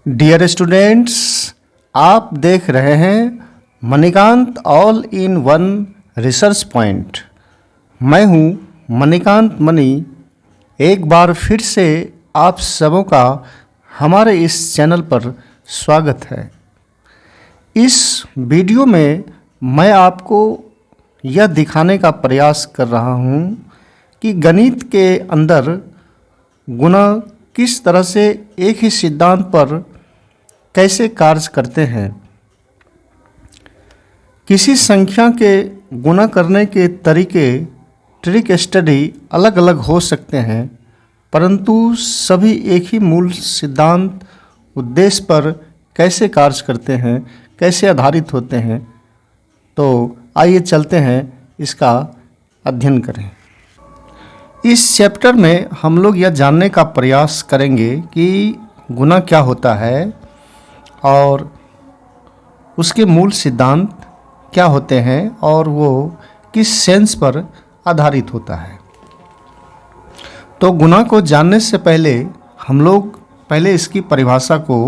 Dear students, आप देख रहे हैं Manikant all in one research point. मैं हूं मणिकांत मणि। एक बार फिर से आप सबों का हमारे इस चैनल पर स्वागत है। इस वीडियो में मैं आपको यह दिखाने का प्रयास कर रहा हूं कि गणित के अंदर गुणा किस तरह से एक ही सिद्धांत पर कैसे कार्य करते हैं। किसी संख्या के गुणा करने के तरीके ट्रिक स्टडी अलग अलग हो सकते हैं, परंतु सभी एक ही मूल सिद्धांत उद्देश्य पर कैसे कार्य करते हैं, कैसे आधारित होते हैं। तो आइए चलते हैं, इसका अध्ययन करें। इस चैप्टर में हम लोग यह जानने का प्रयास करेंगे कि गुणा क्या होता है और उसके मूल सिद्धांत क्या होते हैं और वो किस सेंस पर आधारित होता है। तो गुणा को जानने से पहले हम लोग पहले इसकी परिभाषा को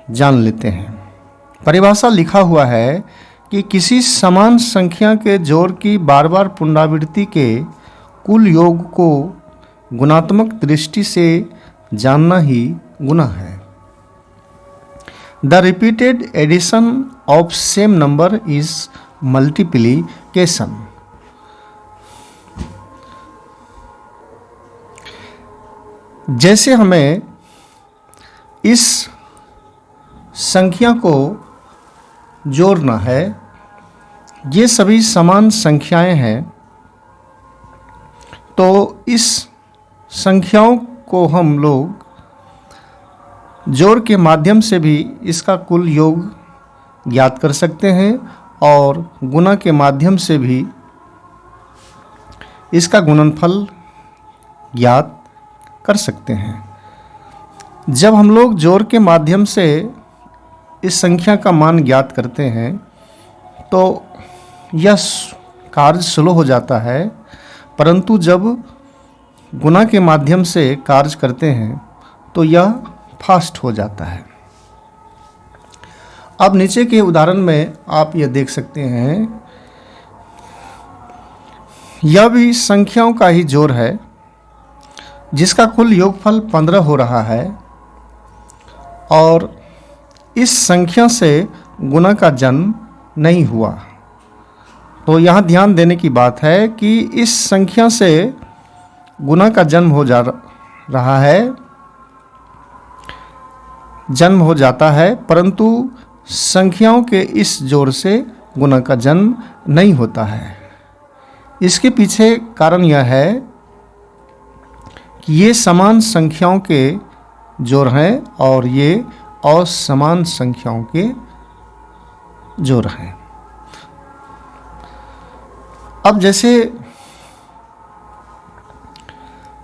जान लेते हैं। परिभाषा लिखा हुआ है कि किसी समान संख्या के जोड़ की बार बार पुनरावृत्ति के कुल योग को गुणात्मक दृष्टि से जानना ही गुणा है। The repeated addition of same number is multiplication. जैसे हमें इस संख्या को जोड़ना है, ये सभी समान संख्याएं हैं, तो इस संख्याओं को हम लोग जोड़ के माध्यम से भी इसका कुल योग ज्ञात कर सकते हैं और गुणा के माध्यम से भी इसका गुणनफल ज्ञात कर सकते हैं। जब हम लोग जोड़ के माध्यम से इस संख्या का मान ज्ञात करते हैं तो यह कार्य स्लो हो जाता है, परंतु जब गुणा के माध्यम से कार्य करते हैं तो यह फास्ट हो जाता है। अब नीचे के उदाहरण में आप यह देख सकते हैं, यह भी संख्याओं का ही जोड़ है जिसका कुल योगफल 15 हो रहा है और इस संख्या से गुणा का जन्म नहीं हुआ। तो यहाँ ध्यान देने की बात है कि इस संख्या से गुणा का जन्म हो जाता है, परंतु संख्याओं के इस जोड़ से गुणा का जन्म नहीं होता है। इसके पीछे कारण यह है कि ये समान संख्याओं के जोड़ हैं और ये असमान संख्याओं के जोड़ हैं। अब जैसे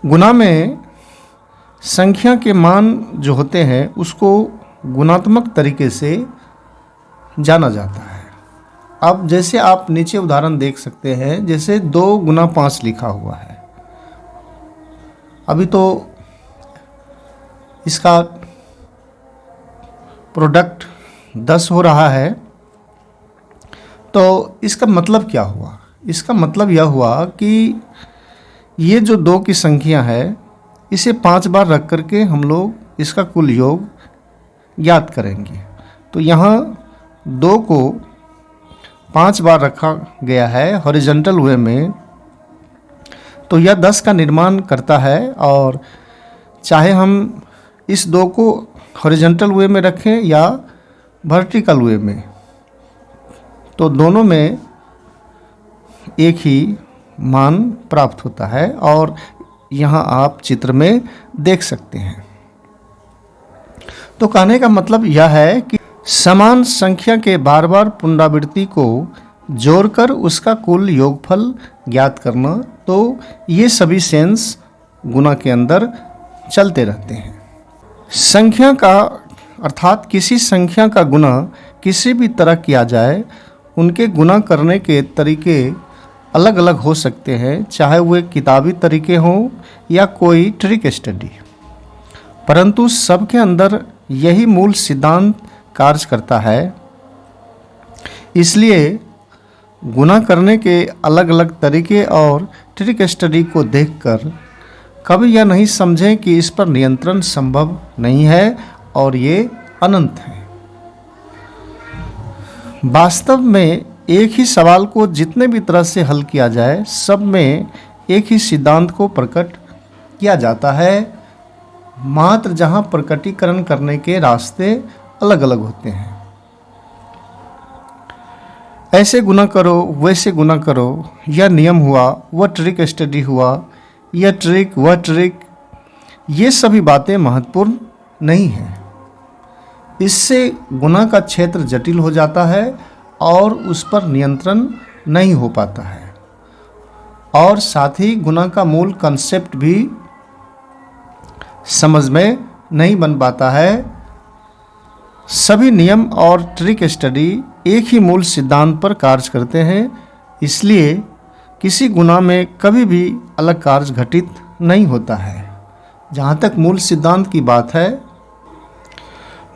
गुणा में संख्या के मान जो होते हैं उसको गुणात्मक तरीके से जाना जाता है। अब जैसे आप नीचे उदाहरण देख सकते हैं, जैसे 2 गुना 5 लिखा हुआ है। अभी तो इसका प्रोडक्ट 10 हो रहा है, तो इसका मतलब क्या हुआ? इसका मतलब यह हुआ कि ये जो 2 की संख्या है इसे 5 बार रख करके हम लोग इसका कुल योग ज्ञात करेंगे। तो यहाँ 2 को 5 बार रखा गया है हॉरिजॉन्टल वे में, तो यह 10 का निर्माण करता है। और चाहे हम इस 2 को हॉरिजॉन्टल वे में रखें या वर्टिकल वे में, तो दोनों में एक ही मान प्राप्त होता है और यहाँ आप चित्र में देख सकते हैं। तो कहने का मतलब यह है कि समान संख्या के बार बार पुनरावृत्ति को जोड़कर उसका कुल योगफल ज्ञात करना, तो ये सभी सेंस गुणा के अंदर चलते रहते हैं। संख्या का अर्थात किसी संख्या का गुणा किसी भी तरह किया जाए, उनके गुणा करने के तरीके अलग अलग हो सकते हैं, चाहे वे किताबी तरीके हों या कोई ट्रिक स्टडी, परंतु सबके अंदर यही मूल सिद्धांत कार्य करता है। इसलिए गुना करने के अलग अलग तरीके और ट्रिक स्टडी को देखकर कभी यह नहीं समझें कि इस पर नियंत्रण संभव नहीं है और ये अनंत है। वास्तव में एक ही सवाल को जितने भी तरह से हल किया जाए, सब में एक ही सिद्धांत को प्रकट किया जाता है, मात्र जहाँ प्रकटीकरण करने के रास्ते अलग अलग होते हैं। ऐसे गुना करो, वैसे गुना करो, यह नियम हुआ, वह ट्रिक स्टडी हुआ, यह ट्रिक वह ट्रिक, ये सभी बातें महत्वपूर्ण नहीं हैं। इससे गुना का क्षेत्र जटिल हो जाता है और उस पर नियंत्रण नहीं हो पाता है, और साथ ही गुना का मूल कंसेप्ट भी समझ में नहीं बन पाता है। सभी नियम और ट्रिक स्टडी एक ही मूल सिद्धांत पर कार्य करते हैं, इसलिए किसी गुना में कभी भी अलग कार्य घटित नहीं होता है। जहाँ तक मूल सिद्धांत की बात है,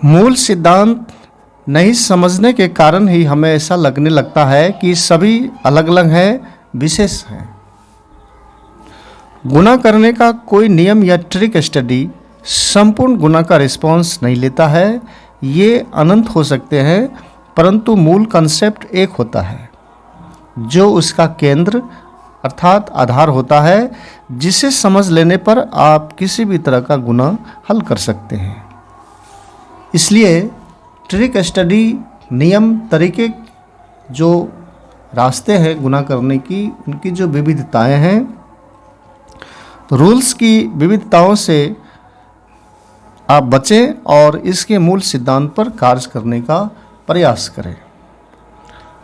मूल सिद्धांत नहीं समझने के कारण ही हमें ऐसा लगने लगता है कि सभी अलग अलग हैं, विशेष हैं। गुना करने का कोई नियम या ट्रिक स्टडी संपूर्ण गुना का रिस्पॉन्स नहीं लेता है। ये अनंत हो सकते हैं, परंतु मूल कंसेप्ट एक होता है जो उसका केंद्र अर्थात आधार होता है, जिसे समझ लेने पर आप किसी भी तरह का गुना हल कर सकते हैं। इसलिए ट्रिक स्टडी, नियम, तरीके, जो रास्ते हैं गुना करने की, उनकी जो विविधताएं हैं, रूल्स की विविधताओं से आप बचें और इसके मूल सिद्धांत पर कार्य करने का प्रयास करें।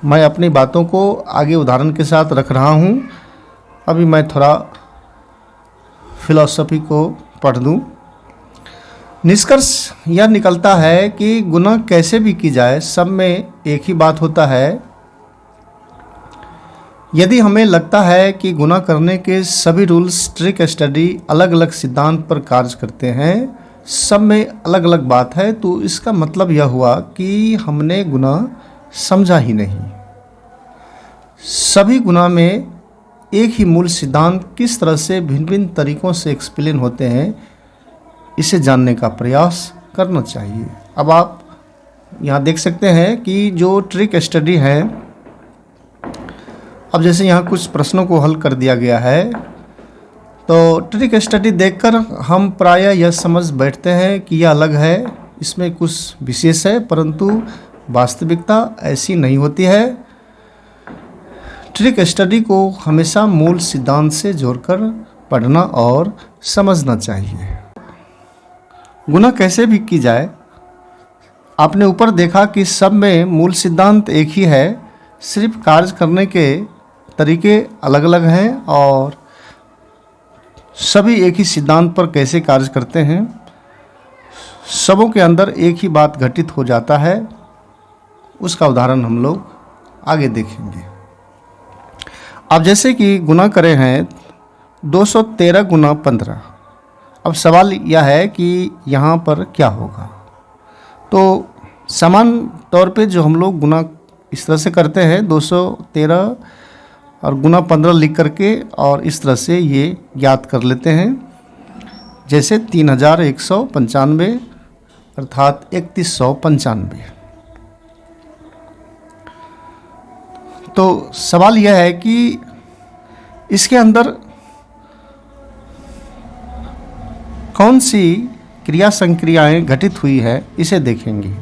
मैं अपनी बातों को आगे उदाहरण के साथ रख रहा हूँ। अभी मैं थोड़ा फिलॉसफी को पढ़ दूँ। निष्कर्ष यह निकलता है कि गुना कैसे भी की जाए, सब में एक ही बात होता है। यदि हमें लगता है कि गुना करने के सभी रूल्स, ट्रिक स्टडी अलग अलग सिद्धांत पर कार्य करते हैं, सब में अलग अलग बात है, तो इसका मतलब यह हुआ कि हमने गुना समझा ही नहीं। सभी गुना में एक ही मूल सिद्धांत किस तरह से भिन्न भिन्न तरीक़ों से एक्सप्लेन होते हैं, इसे जानने का प्रयास करना चाहिए। अब आप यहाँ देख सकते हैं कि जो ट्रिक स्टडी है, अब जैसे यहाँ कुछ प्रश्नों को हल कर दिया गया है, तो ट्रिक स्टडी देखकर हम प्रायः यह समझ बैठते हैं कि यह अलग है, इसमें कुछ विशेष है, परंतु वास्तविकता ऐसी नहीं होती है। ट्रिक स्टडी को हमेशा मूल सिद्धांत से जोड़कर पढ़ना और समझना चाहिए। गुना कैसे भी की जाए, आपने ऊपर देखा कि सब में मूल सिद्धांत एक ही है, सिर्फ कार्य करने के तरीके अलग अलग हैं और सभी एक ही सिद्धांत पर कैसे कार्य करते हैं। सबों के अंदर एक ही बात घटित हो जाता है, उसका उदाहरण हम लोग आगे देखेंगे। अब जैसे कि गुना करे हैं 213 गुना 15। अब सवाल यह है कि यहाँ पर क्या होगा। तो समान तौर पे जो हम लोग गुना इस तरह से करते हैं, 213 और गुना 15 लिख करके और इस तरह से ये याद कर लेते हैं। जैसे 3195 अर्थात 3195। तो सवाल यह है कि इसके अंदर कौन सी क्रिया संक्रियाएँ घटित हुई है, इसे देखेंगे।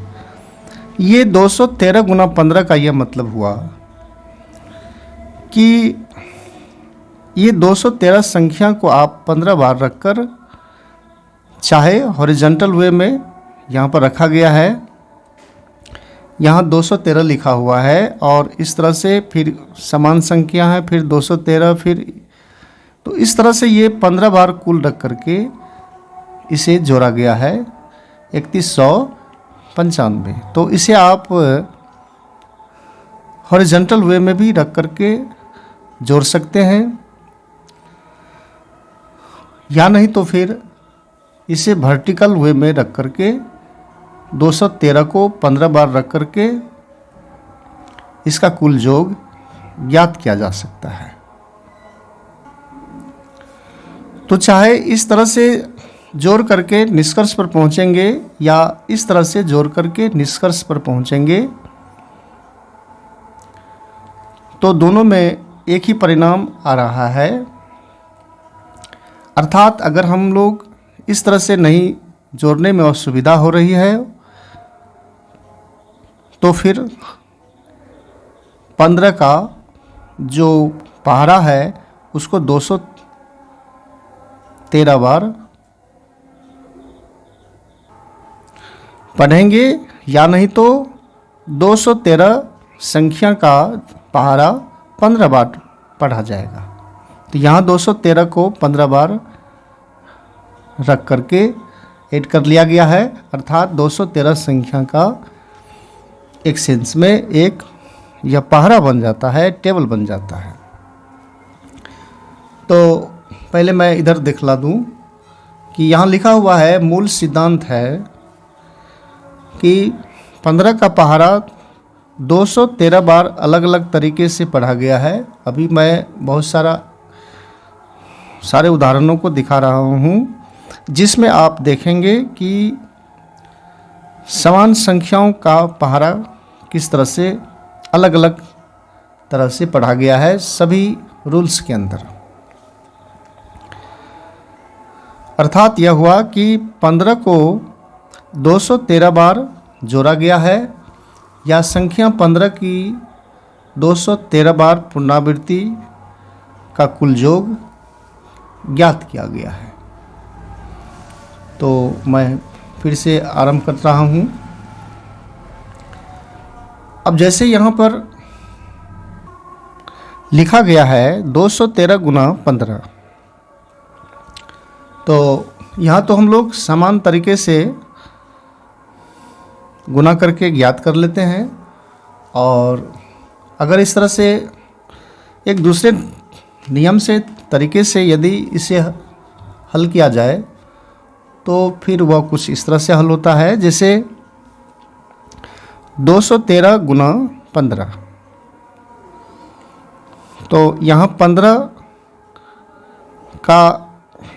ये 213 गुना 15 का यह मतलब हुआ कि ये 213 संख्या को आप 15 बार रखकर, चाहे हॉरिजॉन्टल वे में यहाँ पर रखा गया है, यहाँ 213 लिखा हुआ है और इस तरह से फिर समान संख्या है, फिर 213, फिर तो इस तरह से ये 15 बार कुल रख करके इसे जोड़ा गया है 3195। तो इसे आप हॉरिजॉन्टल वे में भी रख करके जोड़ सकते हैं, या नहीं तो फिर इसे वर्टिकल वे में रख करके 213 को 15 बार रख करके इसका कुल योग ज्ञात किया जा सकता है। तो चाहे इस तरह से जोड़ करके निष्कर्ष पर पहुंचेंगे या इस तरह से जोड़ करके निष्कर्ष पर पहुंचेंगे, तो दोनों में एक ही परिणाम आ रहा है। अर्थात अगर हम लोग इस तरह से नहीं जोड़ने में असुविधा हो रही है तो फिर 15 का जो पहाड़ा है उसको 213 बार पढ़ेंगे, या नहीं तो 213 संख्या का पहाड़ा 15 बार पढ़ा जाएगा। तो यहाँ 213 को 15 बार रख करके ऐड कर लिया गया है, अर्थात 213 संख्या का एक सेंस में एक यह पहाड़ा बन जाता है, टेबल बन जाता है। तो पहले मैं इधर दिखला दूं कि यहाँ लिखा हुआ है, मूल सिद्धांत है कि 15 का पहाड़ा 213 बार अलग अलग तरीके से पढ़ा गया है। अभी मैं बहुत सारे उदाहरणों को दिखा रहा हूँ जिसमें आप देखेंगे कि समान संख्याओं का पहाड़ा किस तरह से अलग अलग तरह से पढ़ा गया है सभी रूल्स के अंदर। अर्थात यह हुआ कि 15 को 213 बार जोड़ा गया है या संख्या 15 की 213 बार पुनरावृत्ति का कुल योग ज्ञात किया गया है। तो मैं फिर से आरंभ कर रहा हूँ। अब जैसे यहाँ पर लिखा गया है 213 गुना 15, तो यहाँ तो हम लोग समान तरीके से गुना करके ज्ञात कर लेते हैं, और अगर इस तरह से एक दूसरे नियम से तरीके से यदि इसे हल किया जाए तो फिर वह कुछ इस तरह से हल होता है, जैसे 213 गुना 15। तो यहाँ 15 का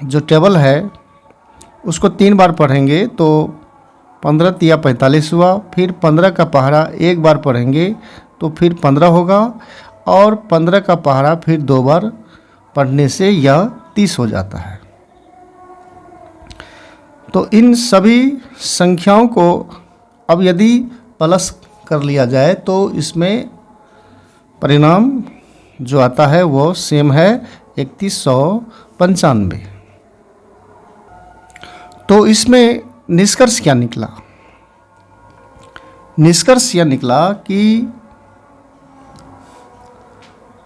जो टेबल है उसको 3 बार पढ़ेंगे तो 15 तिया 45 हुआ, फिर 15 का पहाड़ा एक बार पढ़ेंगे तो फिर 15 होगा, और 15 का पहाड़ा फिर 2 बार पढ़ने से यह 30 हो जाता है। तो इन सभी संख्याओं को अब यदि प्लस कर लिया जाए तो इसमें परिणाम जो आता है वो सेम है, 3195। तो इसमें निष्कर्ष क्या निकला? निष्कर्ष यह निकला कि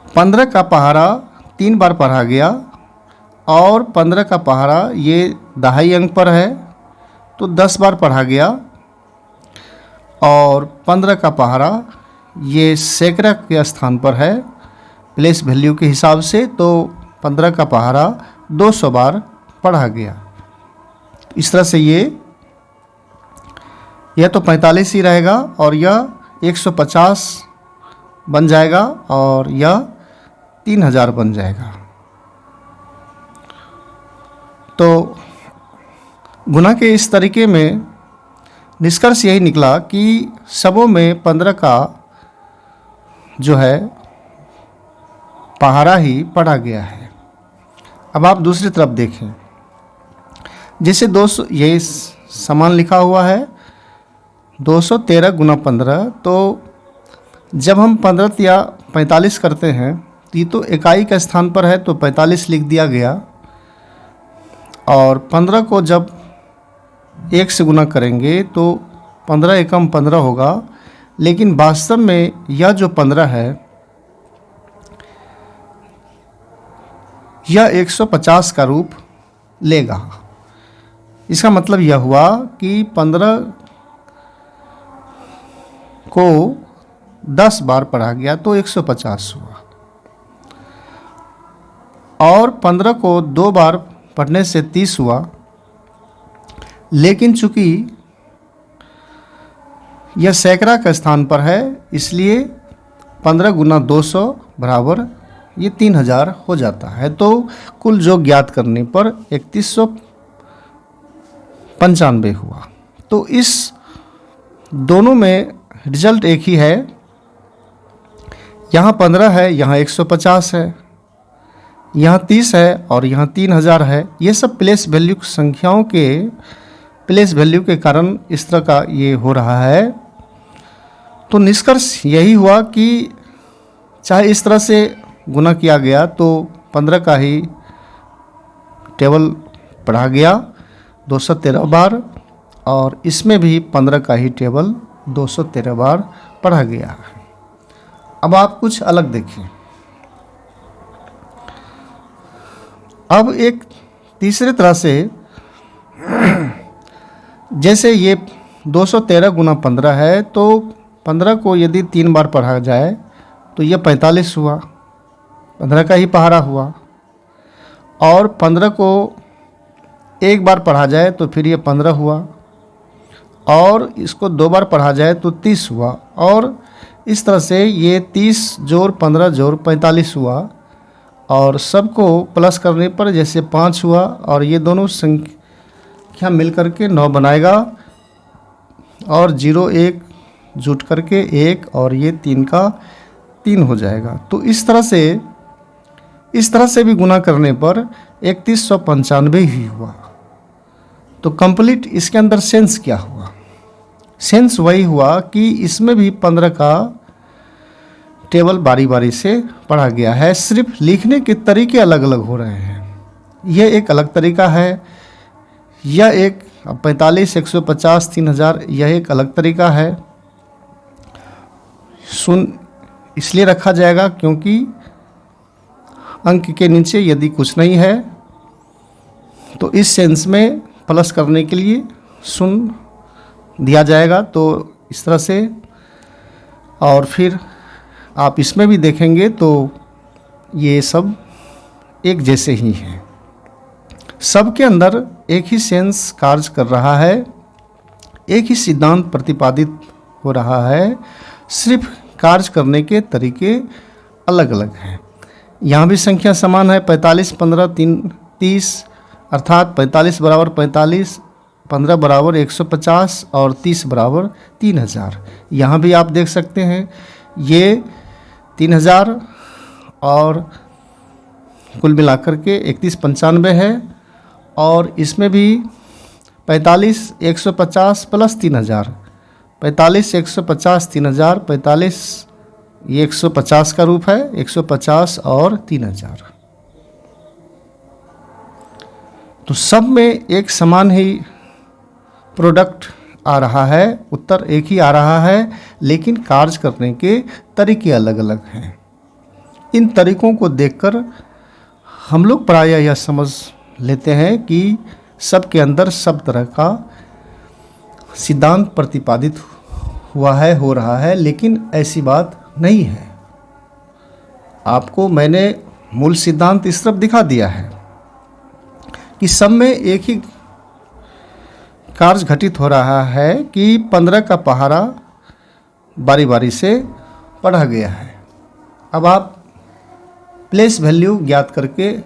15 का पहाड़ा 3 बार पढ़ा गया, और 15 का पहाड़ा ये दहाई अंक पर है तो 10 बार पढ़ा गया, और 15 का पहाड़ा ये सैकड़ा के स्थान पर है प्लेस वैल्यू के हिसाब से, तो 15 का पहाड़ा 200 बार पढ़ा गया। इस तरह से यह तो 45 ही रहेगा और यह 150 बन जाएगा और यह 3000 बन जाएगा। तो गुना के इस तरीके में निष्कर्ष यही निकला कि सबों में 15 का जो है पहाड़ा ही पढ़ा गया है। अब आप दूसरी तरफ देखें, जैसे 200 ये समान लिखा हुआ है 213 गुना 15, तो जब हम 15 या 45 करते हैं तो ये तो इकाई का स्थान पर है तो 45 लिख दिया गया, और 15 को जब 1 से गुना करेंगे तो 15 एकम 15 होगा, लेकिन वास्तव में यह जो 15 है यह 150 का रूप लेगा। इसका मतलब यह हुआ कि 15 को 10 बार पढ़ा गया तो 150 हुआ, और 15 को 2 बार पढ़ने से 30 हुआ। लेकिन चूंकि यह सैकड़ा का स्थान पर है, इसलिए 15 गुना 200 बराबर ये 3000 हो जाता है। तो कुल योग ज्ञात करने पर 3195 हुआ। तो इस दोनों में रिजल्ट एक ही है, यहाँ 15 है, यहाँ 150 है, यहाँ 30 है और यहाँ 3000 है। ये सब प्लेस वैल्यू संख्याओं के प्लेस वैल्यू के कारण इस तरह का ये हो रहा है। तो निष्कर्ष यही हुआ कि चाहे इस तरह से गुना किया गया तो 15 का ही टेबल पढ़ा गया 213 बार, और इसमें भी 15 का ही टेबल 213 बार पढ़ा गया। अब आप कुछ अलग देखिए। अब एक तीसरे तरह से, जैसे ये 213 गुना 15 है, तो 15 को यदि 3 बार पढ़ा जाए तो ये 45 हुआ, 15 का ही पहाड़ा हुआ। और 15 को एक बार पढ़ा जाए तो फिर ये 15 हुआ, और इसको 2 बार पढ़ा जाए तो 30 हुआ, और इस तरह से ये 30 जोड़ 15 जोड़ 45 हुआ। और सबको प्लस करने पर जैसे 5 हुआ, और ये दोनों संख्या मिलकर के 9 बनाएगा, और 0 1 जुट करके 1, और ये 3 का 3 हो जाएगा। तो इस तरह से भी गुना करने पर 3195 ही हुआ। तो कंप्लीट इसके अंदर सेंस क्या हुआ? सेंस वही हुआ कि इसमें भी 15 का टेबल बारी बारी से पढ़ा गया है, सिर्फ लिखने के तरीके अलग अलग हो रहे हैं। यह एक अलग तरीका है, यह एक 45 150 3000 यह एक अलग तरीका है। इसलिए रखा जाएगा क्योंकि अंक के नीचे यदि कुछ नहीं है तो इस सेंस में प्लस करने के लिए शून्य दिया जाएगा। तो इस तरह से, और फिर आप इसमें भी देखेंगे तो ये सब एक जैसे ही हैं, सबके अंदर एक ही सेंस कार्य कर रहा है, एक ही सिद्धांत प्रतिपादित हो रहा है, सिर्फ कार्य करने के तरीके अलग अलग हैं। यहाँ भी संख्या समान है, 45 15 30, अर्थात 45 बराबर 45, 15 बराबर 150 और 30 बराबर 3000। यहाँ भी आप देख सकते हैं ये 3000 और कुल मिलाकर के 3195 है, और इसमें भी 45 150 प्लस 3000, 45 150 3000, 45 ये 150 का रूप है, 150 और 3000। तो सब में एक समान ही प्रोडक्ट आ रहा है, उत्तर एक ही आ रहा है, लेकिन कार्य करने के तरीके अलग अलग हैं। इन तरीकों को देखकर हम लोग प्रायः यह समझ लेते हैं कि सबके अंदर सब तरह का सिद्धांत प्रतिपादित हुआ है, हो रहा है, लेकिन ऐसी बात नहीं है। आपको मैंने मूल सिद्धांत इस तरफ दिखा दिया है कि सब में एक ही कार्य घटित हो रहा है कि 15 का पहाड़ा बारी बारी से पढ़ा गया है। अब आप प्लेस वैल्यू ज्ञात करके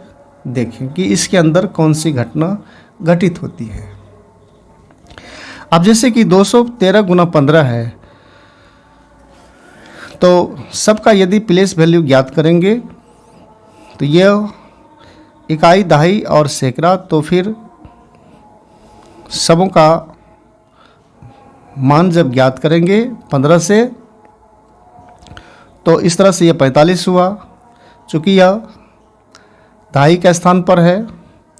देखें कि इसके अंदर कौन सी घटना घटित होती है। अब जैसे कि 213 गुना 15 है, तो सबका यदि प्लेस वैल्यू ज्ञात करेंगे तो यह इकाई दहाई और सैकड़ा, तो फिर सबों का मान जब ज्ञात करेंगे 15 से, तो इस तरह से यह 45 हुआ। चूँकि यह दहाई के स्थान पर है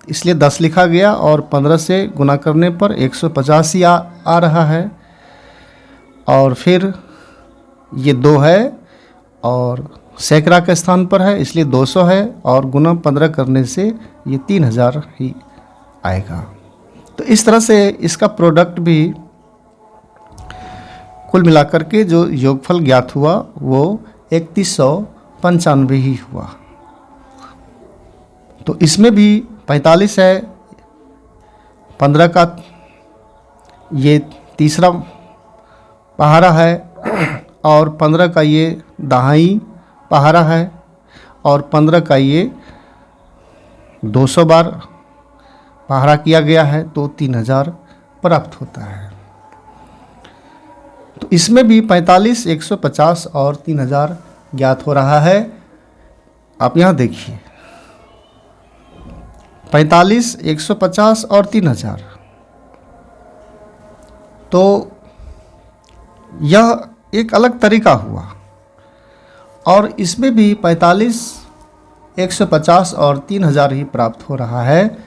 इसलिए 10 लिखा गया, और 15 से गुना करने पर 150 ही आ रहा है। और फिर ये 2 है, और सैकड़ा के स्थान पर है इसलिए 200 है, और गुना 15 करने से ये 3000 ही आएगा। तो इस तरह से इसका प्रोडक्ट भी कुल मिलाकर के जो योगफल ज्ञात हुआ वो 3195 ही हुआ। तो इसमें भी 45 है, 15 का ये तीसरा पहाड़ा है और 15 का ये दहाई पहाड़ा है और 15 का ये 200 बार पहाड़ा किया गया है तो 3000 प्राप्त होता है। तो इसमें भी 45, 150 और 3000 ज्ञात हो रहा है। आप यहाँ देखिए 45, 150 और 3000, तो यह एक अलग तरीका हुआ। और इसमें भी 45, 150 और 3000 ही प्राप्त हो रहा है,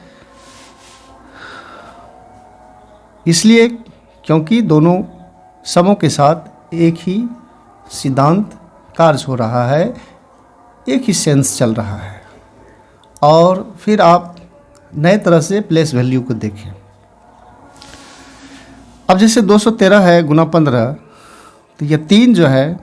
इसलिए क्योंकि दोनों समों के साथ एक ही सिद्धांत कार्य हो रहा है, एक ही सेंस चल रहा है। और फिर आप नए तरह से प्लेस वैल्यू को देखें। अब जैसे 213 है गुना 15, तो ये 3 जो है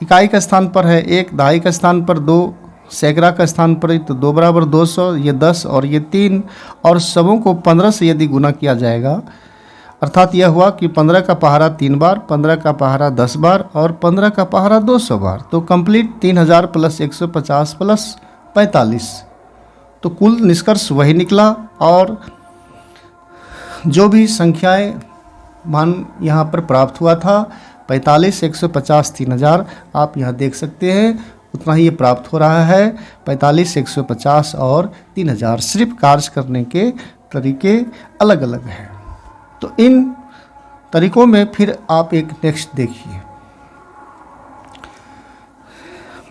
इकाई का स्थान पर है, 1 दहाई का स्थान पर, 2 सैकड़ा का स्थान पर, तो 2 बराबर 200, ये 10 और ये 3, और सबों को 15 से यदि गुना किया जाएगा, अर्थात यह हुआ कि 15 का पहाड़ा 3 बार, 15 का पहाड़ा 10 बार और 15 का पहाड़ा 200 बार, तो कंप्लीट 3000 प्लस 150 प्लस 45, तो कुल निष्कर्ष वही निकला। और जो भी संख्याएं मान यहाँ पर प्राप्त हुआ था 45, 150, 3000, आप यहाँ देख सकते हैं उतना ही ये प्राप्त हो रहा है। 45, 150 और 3000, सिर्फ कार्य करने के तरीके अलग अलग हैं। तो इन तरीकों में फिर आप एक नेक्स्ट देखिए,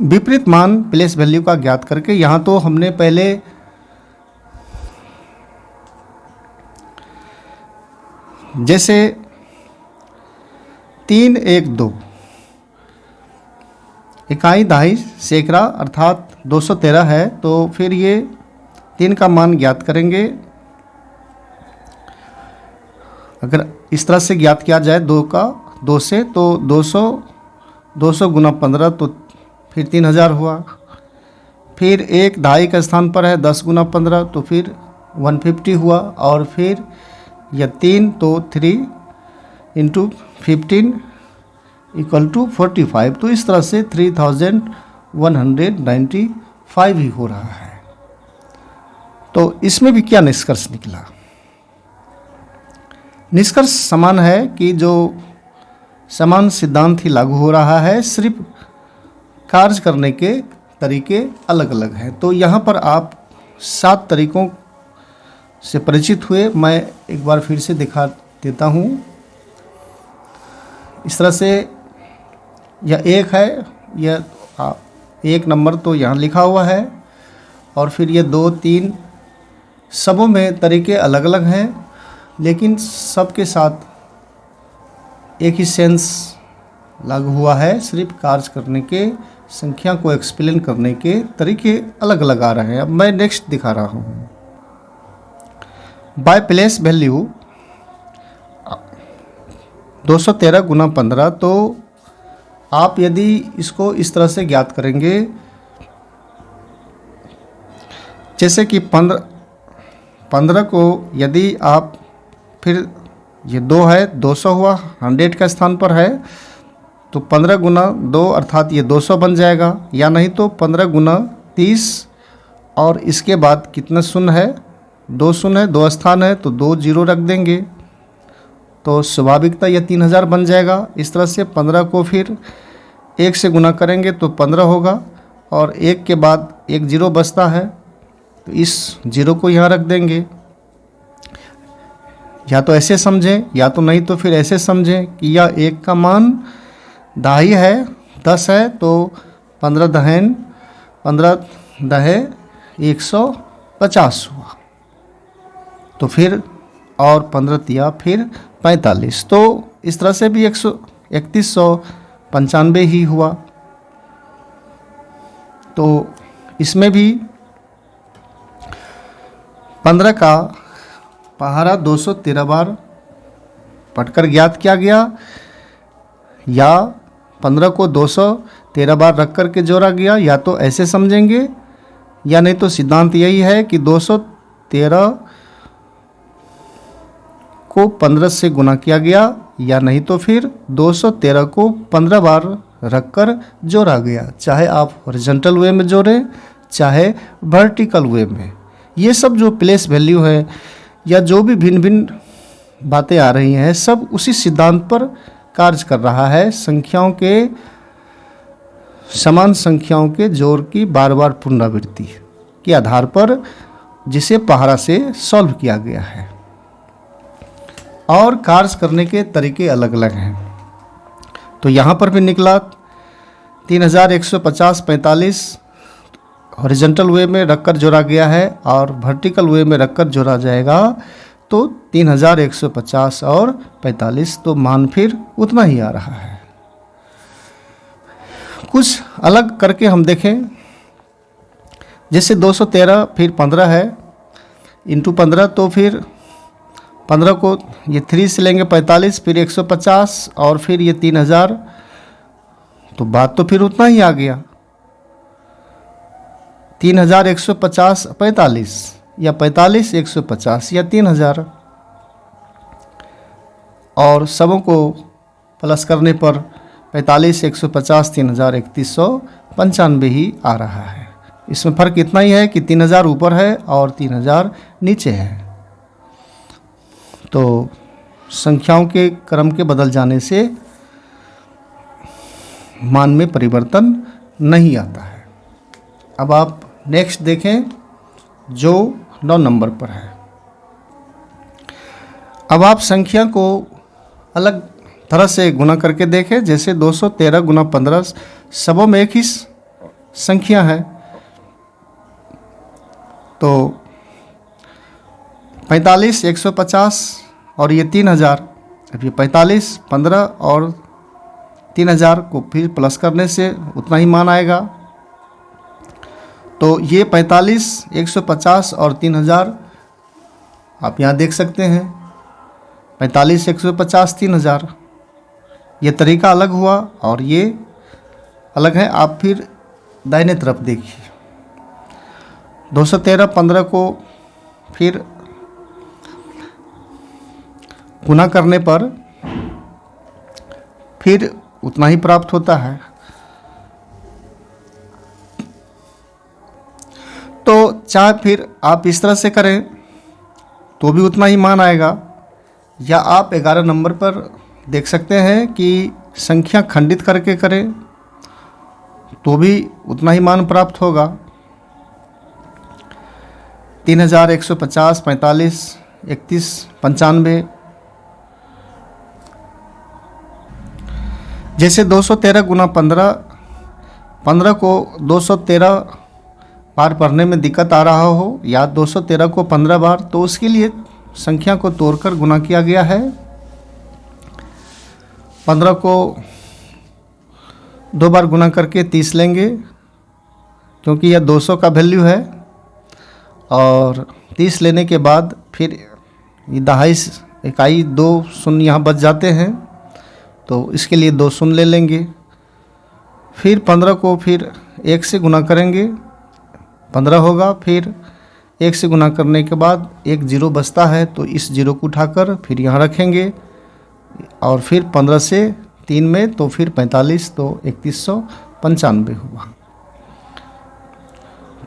विपरीत मान प्लेस वैल्यू का ज्ञात करके। यहाँ तो हमने पहले जैसे 3, 1, 2 इकाई दहाई सैकड़ा अर्थात 213 है, तो फिर ये 3 का मान ज्ञात करेंगे। अगर इस तरह से ज्ञात किया जाए 2 से, तो 200 गुना 15, तो फिर 3000 हुआ। फिर 1 दहाई का स्थान पर है, 10 गुना 15, तो फिर 150 हुआ। और फिर यह 3, तो 3 इंटू 15 इक्वल टू 45, तो इस तरह से 3195 ही हो रहा है। तो इसमें भी क्या निष्कर्ष निकला? निष्कर्ष समान है कि जो समान सिद्धांत ही लागू हो रहा है, सिर्फ कार्य करने के तरीके अलग अलग हैं। तो यहाँ पर आप 7 तरीकों से परिचित हुए। मैं एक बार फिर से दिखा देता हूँ। इस तरह से यह 1 है, यह 1 नंबर तो यहाँ लिखा हुआ है, और फिर ये 2, 3 सबों में तरीके अलग अलग हैं, लेकिन सबके साथ एक ही सेंस लागू हुआ है। सिर्फ कार्य करने के, संख्या को एक्सप्लेन करने के तरीके अलग अलग आ रहे हैं। अब मैं नेक्स्ट दिखा रहा हूँ। बाय प्लेस वैल्यू 213 गुना 15, तो आप यदि इसको इस तरह से ज्ञात करेंगे, जैसे कि 15 को यदि आप, फिर ये 2 है, 200 हुआ, 100 का स्थान पर है, तो 15 गुना 2 अर्थात ये 200 बन जाएगा। या नहीं तो 15 गुना 30, और इसके बाद कितना शून्य है, 2 शून्य है, 2 स्थान है, तो 2 जीरो रख देंगे, तो स्वाभाविकता यह 3000 बन जाएगा। इस तरह से 15 को फिर 1 से गुना करेंगे तो 15 होगा, और 1 के बाद 1 जीरो बचता है, तो इस जीरो को यहाँ रख देंगे। या तो ऐसे समझें, या तो नहीं तो फिर ऐसे समझें कि यह 1 का मान दहाई है, 10 है, तो 15 दहे 150 हुआ, तो फिर और 15 तिया फिर 45, तो इस तरह से भी 3195 ही हुआ। तो इसमें भी 15 का पहाड़ा 213 बार पढ़कर ज्ञात किया गया, या 15 को 213 बार रख कर के जोड़ा गया, या तो ऐसे समझेंगे, या नहीं तो सिद्धांत यही है कि 213 को 15 से गुना किया गया, या नहीं तो फिर 213 को 15 बार रखकर जोड़ा गया, चाहे आप हॉरिजॉन्टल वे में जोड़ें चाहे वर्टिकल वे में। ये सब जो प्लेस वैल्यू है या जो भी भिन्न भिन्न बातें आ रही हैं, सब उसी सिद्धांत पर कार्य कर रहा है, संख्याओं के समान संख्याओं के जोड़ की बार बार पुनरावृत्ति के आधार पर, जिसे पहाड़ा से सॉल्व किया गया है। और कार्य करने के तरीके अलग अलग हैं। तो यहाँ पर भी निकला 3150 45 हॉरिजॉन्टल वे में रखकर जोड़ा गया है और वर्टिकल वे में रखकर जोड़ा जाएगा तो 3150 और 45, तो मान फिर उतना ही आ रहा है। कुछ अलग करके हम देखें, जैसे 213 फिर 15 है इंटू 15, तो फिर 15 को ये 3 से लेंगे 45, फिर 150 और फिर ये 3000, तो बात तो फिर उतना ही आ गया 3150 45 या 45 150 या 3000, और सबों को प्लस करने पर 45 150 3000 3195 ही आ रहा है। इसमें फ़र्क इतना ही है कि 3000 ऊपर है और 3000 नीचे है। तो संख्याओं के क्रम के बदल जाने से मान में परिवर्तन नहीं आता है। अब आप नेक्स्ट देखें जो 9 नंबर पर है। अब आप संख्या को अलग तरह से गुना करके देखें, जैसे 213 गुना 15 सबों में एक ही संख्या है, तो 45 150 और ये 3000। अब ये 45 15 और 3000 को फिर प्लस करने से उतना ही मान आएगा। तो ये 45 150 और 3000 आप यहाँ देख सकते हैं, 45 150 3000, ये तरीका अलग हुआ और ये अलग है। आप फिर दाहिने तरफ देखिए, 213 15 को फिर गुना करने पर फिर उतना ही प्राप्त होता है। तो चाहे फिर आप इस तरह से करें तो भी उतना ही मान आएगा, या आप 11 नंबर पर देख सकते हैं कि संख्या खंडित करके करें तो भी उतना ही मान प्राप्त होगा। 3150 45 31 95। जैसे 213 गुना 15, 15 को 213 बार पढ़ने में दिक्कत आ रहा हो या 213 को 15 बार, तो उसके लिए संख्या को तोड़कर गुना किया गया है। 15 को 2 बार गुना करके 30 लेंगे, क्योंकि यह 200 का वैल्यू है, और 30 लेने के बाद फिर ये दहाई इकाई 2 शून्य यहाँ बच जाते हैं, तो इसके लिए 2 शून्य ले लेंगे। फिर 15 को फिर 1 से गुना करेंगे, 15 होगा। फिर 1 से गुना करने के बाद एक जीरो बचता है, तो इस जीरो को उठाकर फिर यहाँ रखेंगे, और फिर 15 से 3 में तो फिर 45, तो 3195 हुआ।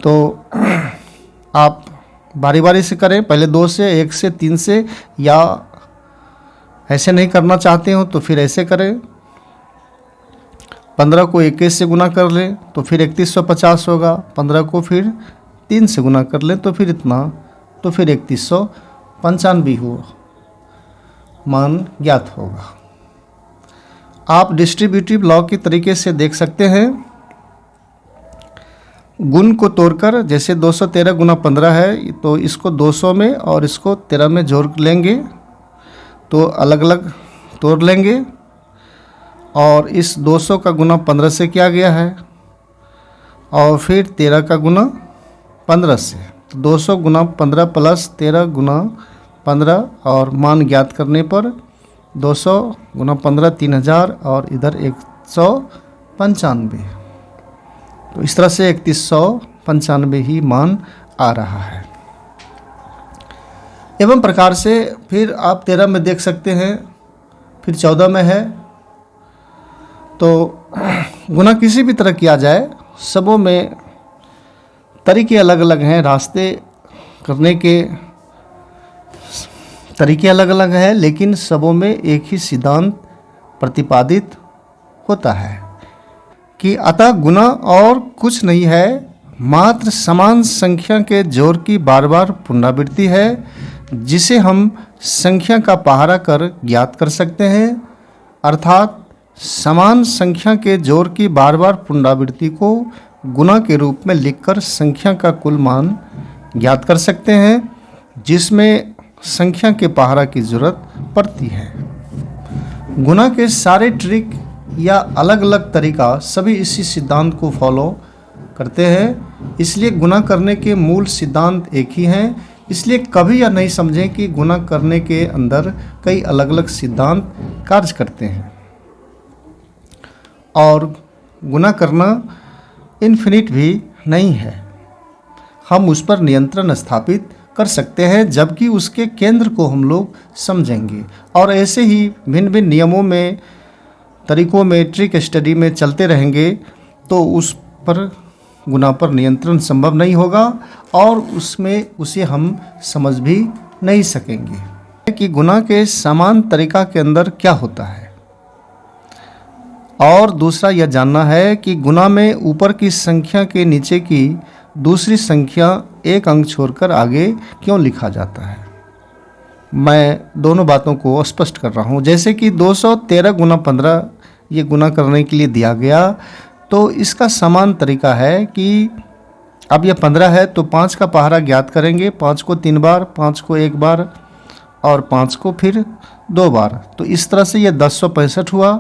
तो आप बारी बारी से करें, पहले 2 से 1 से 3 से, या ऐसे नहीं करना चाहते हो तो फिर ऐसे करें। 15 को 21 से गुना कर लें तो फिर 3150 होगा। 15 को फिर 3 से गुना कर लें तो फिर इतना, तो फिर 3195 हुआ, मान ज्ञात होगा। आप डिस्ट्रीब्यूटिव लॉ के तरीके से देख सकते हैं, गुण को तोड़कर, जैसे 213 गुना 15 है तो इसको 200 में और इसको 13 में जोड़ लेंगे, तो अलग अलग तोड़ लेंगे, और इस 200 का गुना 15 से किया गया है, और फिर 13 का गुना 15 से, तो 200 गुना 15 प्लस 13 गुना 15, और मान ज्ञात करने पर 200 गुना 15 3000 और इधर 195, तो इस तरह से 3195 ही मान आ रहा है। एवं प्रकार से फिर आप 13 में देख सकते हैं, फिर 14 में है। तो गुना किसी भी तरह किया जाए, सबों में तरीके अलग अलग हैं, रास्ते करने के तरीके अलग अलग हैं, लेकिन सबों में एक ही सिद्धांत प्रतिपादित होता है कि अतः गुना और कुछ नहीं है, मात्र समान संख्या के जोड़ की बार बार पुनरावृत्ति है, जिसे हम संख्या का पहाड़ा कर ज्ञात कर सकते हैं। अर्थात समान संख्या के जोड़ की बार बार पुनरावृत्ति को गुना के रूप में लिखकर संख्या का कुल मान ज्ञात कर सकते हैं, जिसमें संख्या के पहाड़ा की जरूरत पड़ती है। गुना के सारे ट्रिक या अलग अलग तरीका सभी इसी सिद्धांत को फॉलो करते हैं, इसलिए गुना करने के मूल सिद्धांत एक ही हैं। इसलिए कभी यह नहीं समझें कि गुना करने के अंदर कई अलग अलग सिद्धांत कार्य करते हैं और गुना करना इन्फिनिट भी नहीं है। हम उस पर नियंत्रण स्थापित कर सकते हैं, जबकि उसके केंद्र को हम लोग समझेंगे। और ऐसे ही भिन्न भिन्न नियमों में, तरीकों में, ट्रिक स्टडी में चलते रहेंगे तो उस पर गुना पर नियंत्रण संभव नहीं होगा और उसमें उसे हम समझ भी नहीं सकेंगे कि गुना के समान तरीका के अंदर क्या होता है। और दूसरा यह जानना है कि गुना में ऊपर की संख्या के नीचे की दूसरी संख्या एक अंक छोड़कर आगे क्यों लिखा जाता है। मैं दोनों बातों को स्पष्ट कर रहा हूँ। जैसे कि 213 गुना 15 ये गुना करने के लिए दिया गया, तो इसका समान तरीका है कि अब यह 15 है तो 5 का पहाड़ा ज्ञात करेंगे। 5 को 3 बार, 5 को 1 बार और 5 को फिर 2 बार। तो इस तरह से यह 1065 हुआ।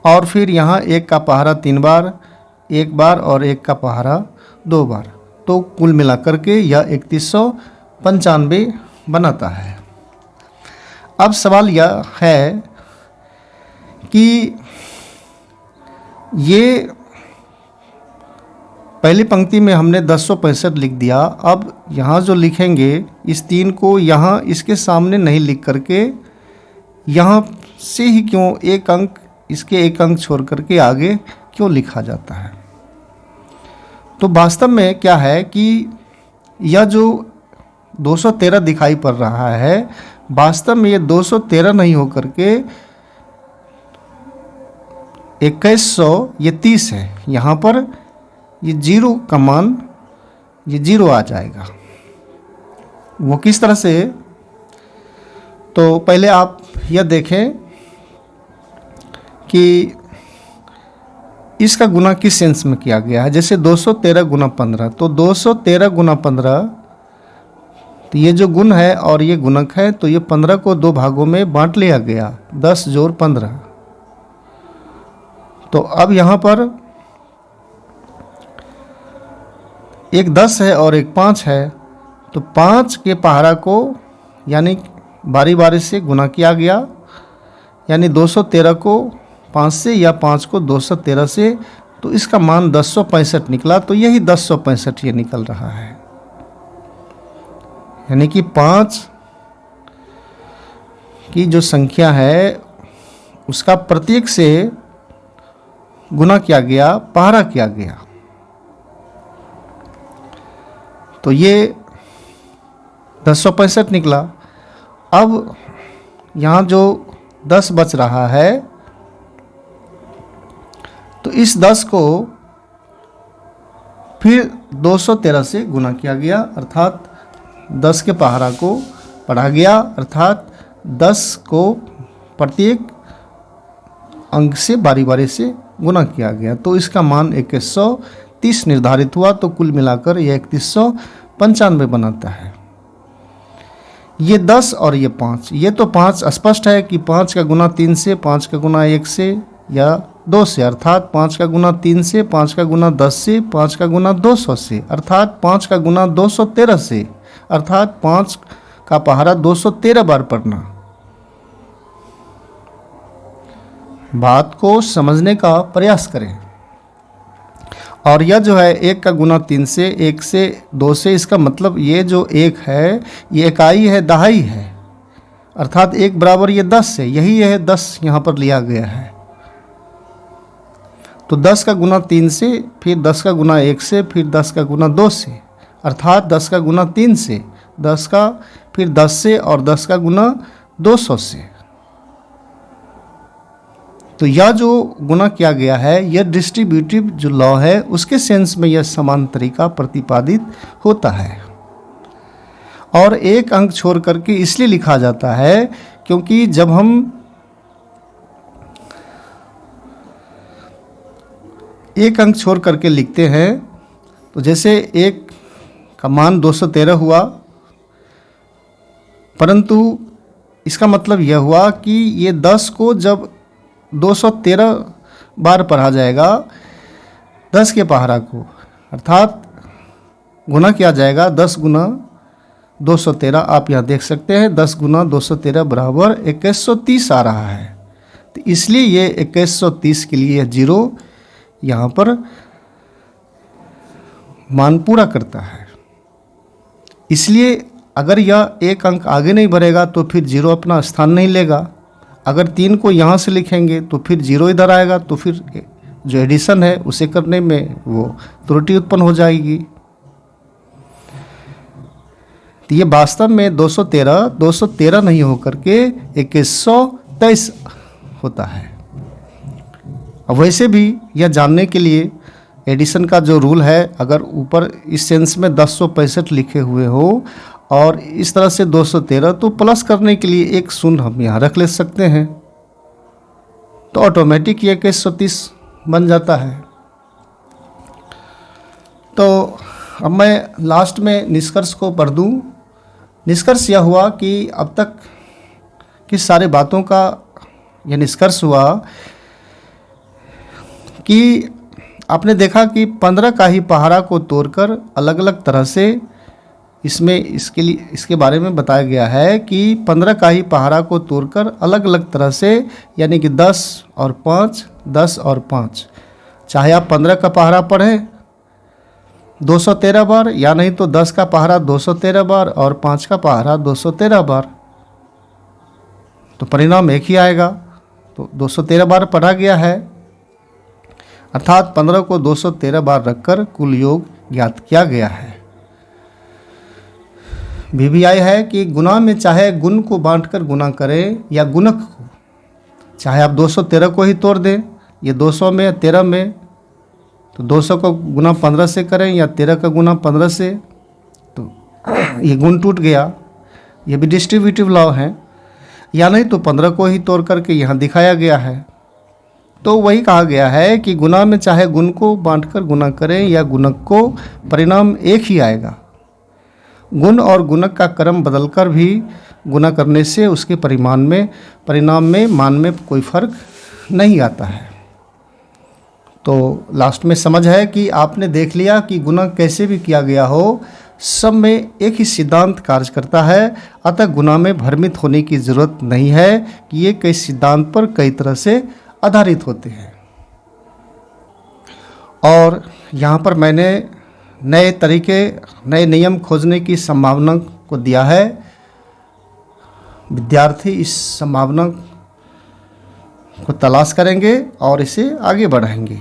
और फिर यहाँ 1 का पहाड़ा 3 बार, 1 बार और 1 का पहाड़ा 2 बार। तो कुल मिलाकर के यह 3195 बनाता है। अब सवाल यह है कि ये पहली पंक्ति में हमने 1065 लिख दिया। अब यहाँ जो लिखेंगे इस 3 को यहाँ इसके सामने नहीं लिख करके यहाँ से ही क्यों एक अंक, इसके एक अंक छोड़ करके आगे क्यों लिखा जाता है। तो वास्तव में क्या है कि यह जो 213 दिखाई पड़ रहा है, वास्तव में ये 213 नहीं होकर के 2100 ये 30 है। यहाँ पर ये 0 का मान ये 0 आ जाएगा। वो किस तरह से, तो पहले आप यह देखें कि इसका गुना किस सेंस में किया गया है। जैसे 213 गुना 15, तो 213 गुना 15, तो ये जो गुण है और ये गुणक है, तो ये 15 को 2 भागों में बांट लिया गया, 10 जोड़ 15। तो अब यहाँ पर एक 10 है और एक 5 है, तो 5 के पहाड़ा को यानी बारी बारी से गुना किया गया, यानी 213 को 5 से या 5 को 213 से, तो इसका मान 1065 निकला। तो यही 1065 ये निकल रहा है, यानी कि 5 की जो संख्या है उसका प्रत्येक से गुना किया गया, पहाड़ा किया गया। तो ये 1065 निकला। अब यहाँ जो 10 बच रहा है, तो इस 10 को फिर 213 से गुना किया गया, अर्थात 10 के पहाड़ा को पढ़ा गया, अर्थात 10 को प्रत्येक अंक से बारी बारी से गुना किया गया। तो इसका मान 2130 निर्धारित हुआ। तो कुल मिलाकर यह 3195 बनाता है। ये 10 और ये 5, ये तो 5 स्पष्ट है कि 5 का गुना 3 से, 5 का गुना 1 से या 2 से, अर्थात 5 का गुना 3 से, 5 का गुना 10 से, 5 का गुना 200 से, अर्थात 5 का गुना 213 से, अर्थात 5 का पहाड़ा 213 बार पढ़ना। बात को समझने का प्रयास करें। और यह जो है 1 का गुना 3 से, 1 से 2 से, इसका मतलब ये जो 1 है ये इकाई है, दहाई है, अर्थात 1 बराबर ये 10 से, यही है 10 यहाँ पर लिया गया है। तो 10 का गुना 3 से, फिर 10 का गुना 1 से, फिर 10 का गुना 2 से, अर्थात 10 का गुना 3 से, 10 का फिर 10 से और 10 का गुना 200 से। तो यह जो गुना किया गया है यह डिस्ट्रीब्यूटिव जो लॉ है उसके सेंस में यह समान तरीका प्रतिपादित होता है। और एक अंक छोड़ करके इसलिए लिखा जाता है क्योंकि जब हम एक अंक छोड़ करके लिखते हैं तो जैसे 1 का मान 213 हुआ, परंतु इसका मतलब यह हुआ कि ये 10 को जब 213 बार पढ़ा जाएगा 10 के पहाड़ा को, अर्थात गुना किया जाएगा 10 गुना 213। आप यहाँ देख सकते हैं 10 गुना 213 बराबर 2130 आ रहा है। तो इसलिए ये 2130 के लिए 0 यहाँ पर मान पूरा करता है। इसलिए अगर यह एक अंक आगे नहीं बढ़ेगा तो फिर 0 अपना स्थान नहीं लेगा। अगर 3 को यहाँ से लिखेंगे तो फिर 0 इधर आएगा, तो फिर जो एडिशन है उसे करने में वो त्रुटि उत्पन्न हो जाएगी। तो ये वास्तव में 213 नहीं होकर के 2123 होता है। अब वैसे भी यह जानने के लिए एडिशन का जो रूल है, अगर ऊपर इस सेंस में 1065 लिखे हुए हो और इस तरह से 213, तो प्लस करने के लिए एक शून्य हम यहाँ रख ले सकते हैं, तो ऑटोमेटिक ये 2130 बन जाता है। तो अब मैं लास्ट में निष्कर्ष को पढ़ दूँ। निष्कर्ष यह हुआ कि अब तक की सारी बातों का यह निष्कर्ष हुआ कि आपने देखा कि 15 का ही पहाड़ा को तोड़कर अलग अलग तरह से इसके बारे में बताया गया है कि 15 का ही पहाड़ा को तोड़कर अलग अलग तरह से, यानी कि 10 और 5, 10 और 5, चाहे आप 15 का पहाड़ा पढ़ें 213 बार, या नहीं तो 10 का पहाड़ा 213 बार और 5 का पहाड़ा 213 बार, तो परिणाम एक ही आएगा। तो 213 बार पढ़ा गया है, अर्थात 15 को 213 बार रखकर कुल योग ज्ञात किया गया है। VBI है कि गुना में चाहे गुण को बांटकर गुना करें या गुणक को, चाहे आप 213 को ही तोड़ दें, ये 200 में 13 में, तो 200 को गुना 15 से करें या 13 का गुना 15 से, तो ये गुण टूट गया। ये भी डिस्ट्रीब्यूटिव लॉ है। या नहीं तो 15 को ही तोड़ करके यहाँ दिखाया गया है। तो वही कहा गया है कि गुना में चाहे गुण को बांटकर गुना करें या गुणक को, परिणाम एक ही आएगा। गुण और गुणक का क्रम बदलकर भी गुना करने से उसके परिणाम में मान में कोई फर्क नहीं आता है। तो लास्ट में समझ है कि आपने देख लिया कि गुना कैसे भी किया गया हो, सब में एक ही सिद्धांत कार्य करता है। अतः गुना में भ्रमित होने की ज़रूरत नहीं है कि ये कई सिद्धांत पर कई तरह से आधारित होते हैं। और यहाँ पर मैंने नए तरीके, नए नियम खोजने की संभावना को दिया है। विद्यार्थी इस संभावना को तलाश करेंगे और इसे आगे बढ़ाएंगे।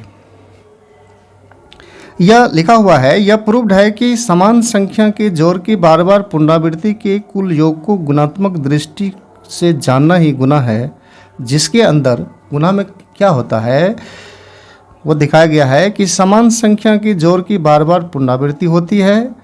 यह लिखा हुआ है, यह प्रूव्ड है कि समान संख्या के जोड़ की बार बार पुनरावृत्ति के कुल योग को गुणात्मक दृष्टि से जानना ही गुना है, जिसके अंदर गुना में क्या होता है वो दिखाया गया है कि समान संख्या के जोड़ की बार बार पुनरावृत्ति होती है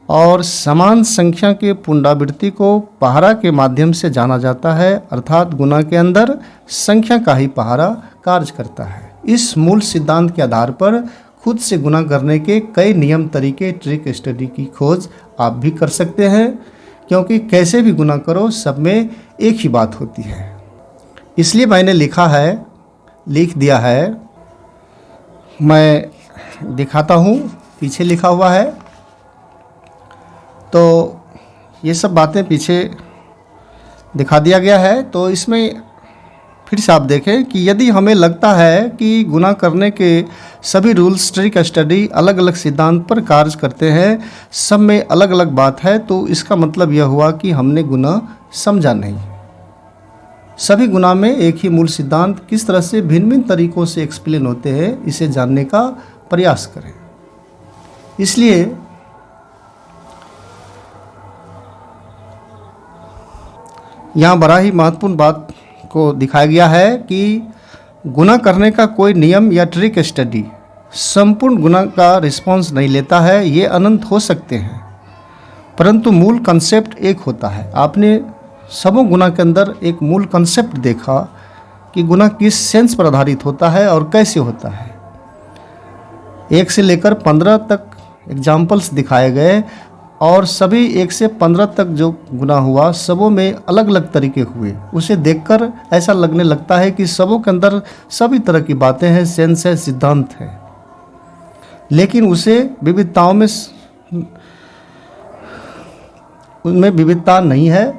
और समान संख्या के पुनरावृत्ति को पहाड़ा के माध्यम से जाना जाता है, अर्थात गुना के अंदर संख्या का ही पहाड़ा कार्य करता है। इस मूल सिद्धांत के आधार पर खुद से गुना करने के कई नियम, तरीके, ट्रिक स्टडी की खोज आप भी कर सकते हैं, क्योंकि कैसे भी गुना करो सब में एक ही बात होती है। इसलिए मैंने लिख दिया है, मैं दिखाता हूँ, पीछे लिखा हुआ है। तो ये सब बातें पीछे दिखा दिया गया है। तो इसमें फिर से आप देखें कि यदि हमें लगता है कि गुना करने के सभी रूल्स, ट्रिक स्टडी अलग अलग सिद्धांत पर कार्य करते हैं, सब में अलग अलग बात है, तो इसका मतलब यह हुआ कि हमने गुना समझा नहीं। सभी गुना में एक ही मूल सिद्धांत किस तरह से भिन्न भिन्न तरीकों से एक्सप्लेन होते हैं, इसे जानने का प्रयास करें। इसलिए यहाँ बड़ा ही महत्वपूर्ण बात को दिखाया गया है कि गुना करने का कोई नियम या ट्रिक स्टडी संपूर्ण गुना का रिस्पॉन्स नहीं लेता है। ये अनंत हो सकते हैं, परंतु मूल कंसेप्ट एक होता है। आपने सबों गुना के अंदर एक मूल कंसेप्ट देखा कि गुना किस सेंस पर आधारित होता है और कैसे होता है। 1 से लेकर 15 तक एग्जाम्पल्स दिखाए गए और सभी 1 से 15 तक जो गुना हुआ सबों में अलग अलग तरीके हुए। उसे देखकर ऐसा लगने लगता है कि सबों के अंदर सभी तरह की बातें हैं, सेंस है, सिद्धांत है, लेकिन उसे विविधताओं में उनमें विविधता नहीं है,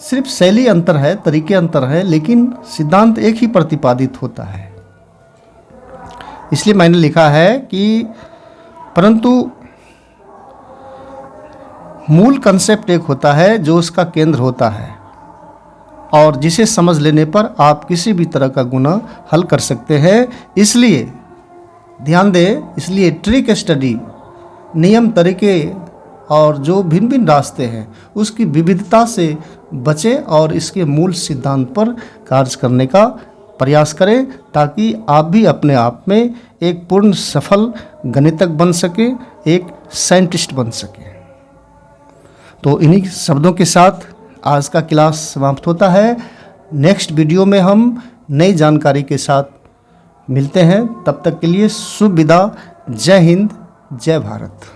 सिर्फ शैली अंतर है, तरीके अंतर है, लेकिन सिद्धांत एक ही प्रतिपादित होता है। इसलिए मैंने लिखा है कि परंतु मूल कंसेप्ट एक होता है जो उसका केंद्र होता है और जिसे समझ लेने पर आप किसी भी तरह का गुना हल कर सकते हैं। इसलिए ध्यान दें, इसलिए ट्रिक स्टडी, नियम, तरीके और जो भिन्न भिन्न रास्ते हैं उसकी विविधता से बचें और इसके मूल सिद्धांत पर कार्य करने का प्रयास करें, ताकि आप भी अपने आप में एक पूर्ण सफल गणितज्ञ बन सकें, एक साइंटिस्ट बन सकें। तो इन्हीं शब्दों के साथ आज का क्लास समाप्त होता है। नेक्स्ट वीडियो में हम नई जानकारी के साथ मिलते हैं। तब तक के लिए शुभ विदा। जय हिंद, जय भारत।